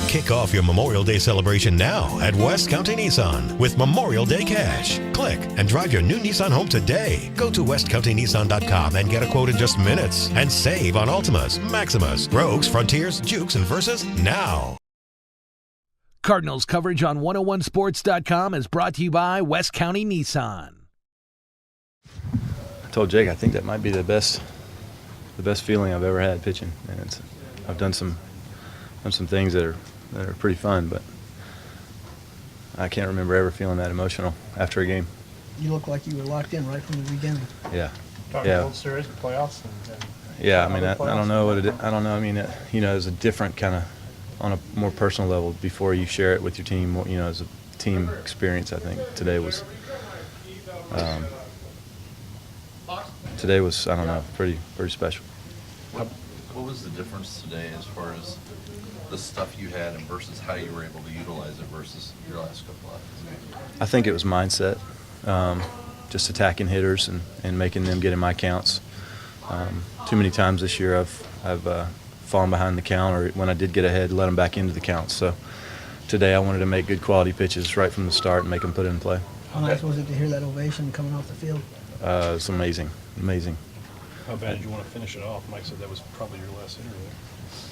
Kick off your Memorial Day celebration now at West County Nissan with Memorial Day Cash. Click and drive your new Nissan home today. Go to westcountynissan.com and get a quote in just minutes. And save on Altimas, Maximas, Rogues, Frontiers, Jukes, and Versas now. Cardinals coverage on 101sports.com is brought to you by West County Nissan. I told Jake I think that might be the best feeling I've ever had pitching, and I've done some things that are pretty fun, but I can't remember ever feeling that emotional after a game. You look like you were locked in right from the beginning. Yeah. Talking World Series and playoffs. Yeah, I mean, I don't know what it is. I don't know. I mean, it's a different kind of, on a more personal level, before you share it with your team, as a team experience. I think today was I don't know, pretty special. What was the difference today as far as the stuff you had and versus how you were able to utilize it versus your last couple of games? I think it was mindset, just attacking hitters and making them get in my counts. Too many times this year I've fallen behind the count, or when I did get ahead, let them back into the count. So today I wanted to make good quality pitches right from the start and make them put it in play. How nice was it to hear that ovation coming off the field? It's amazing. How bad did you want to finish it off? Mike said that was probably your last interview.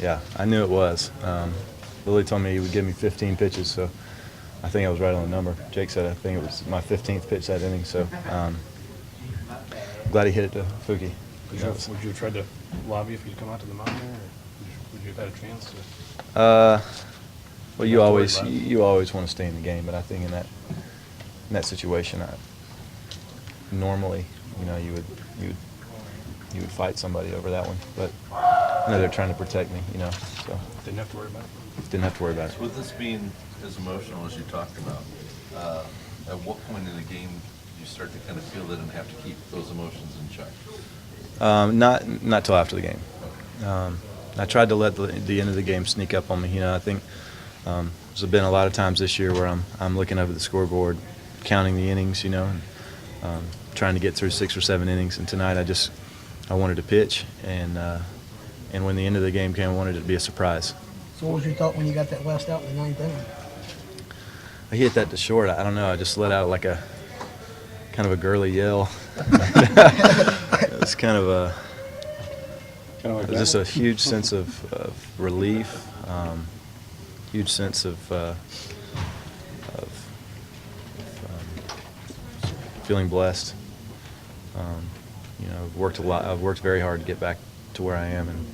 Yeah, I knew it was. Billy told me he would give me 15 pitches, so I think I was right on the number. Jake said I think it was my 15th pitch that inning, so I'm glad he hit it to Fuki. Would you have tried to lobby if you'd come out to the mound there, or would you have had a chance to? Well, you always want to stay in the game, but I think in that situation, normally, you would fight somebody over that one, but I know they're trying to protect me, so. Didn't have to worry about it? Didn't have to worry about it. So with this being as emotional as you talked about, at what point in the game do you start to kind of feel that and have to keep those emotions in check? Not till after the game. I tried to let the end of the game sneak up on me. I think there's been a lot of times this year where I'm looking over the scoreboard, counting the innings, and trying to get through 6 or 7 innings. And tonight I wanted to pitch, and when the end of the game came, I wanted it to be a surprise. So what was your thought when you got that last out in the 9th inning? I hit that to short. I don't know. I just let out like a kind of a girly yell. It's kind of just a huge sense of relief, huge sense of feeling blessed. I've worked a lot. I've worked very hard to get back to where I am, and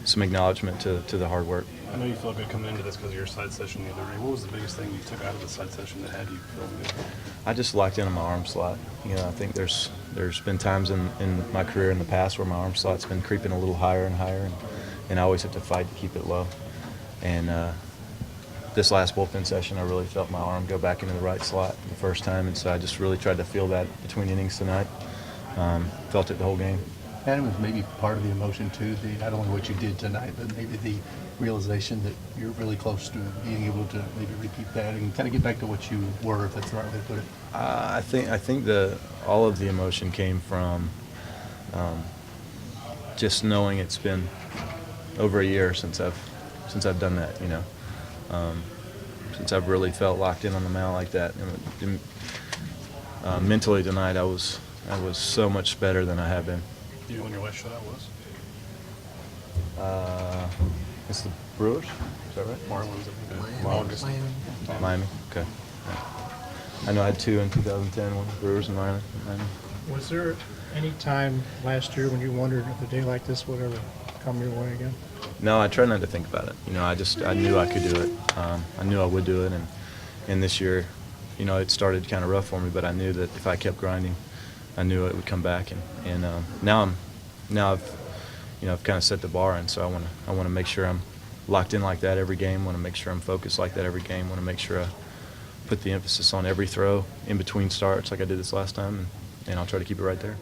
some acknowledgement to the hard work. I know you felt good coming into this because of your side session the other day. What was the biggest thing you took out of the side session that had you feel good? I just locked in on my arm slot. I think there's been times in my career in the past where my arm slot's been creeping a little higher and higher, and I always have to fight to keep it low. And this last bullpen session, I really felt my arm go back into the right slot the first time, and so I just really tried to feel that between innings tonight. Felt it the whole game. And it was maybe part of the emotion too, not only what you did tonight, but maybe the realization that you're really close to being able to maybe repeat that and kind of get back to what you were, if that's the right way to put it. I think all of the emotion came from just knowing it's been over a year since I've done that. Since I've really felt locked in on the mound like that. And mentally tonight, I was so much better than I have been. Do you know when your last shutout was? It's the Brewers, is that right? August. Miami. Okay. I know I had 2 in 2010, one Brewers and Miami. Was there any time last year when you wondered if a day like this would ever come your way again? No, I try not to think about it. I knew I could do it. I knew I would do it, and this year, it started kind of rough for me, but I knew that if I kept grinding, I knew it would come back, and now I've kind of set the bar, and so I want to make sure I'm locked in like that every game. Want to make sure I'm focused like that every game. Want to make sure I put the emphasis on every throw in between starts, like I did this last time, and I'll try to keep it right there.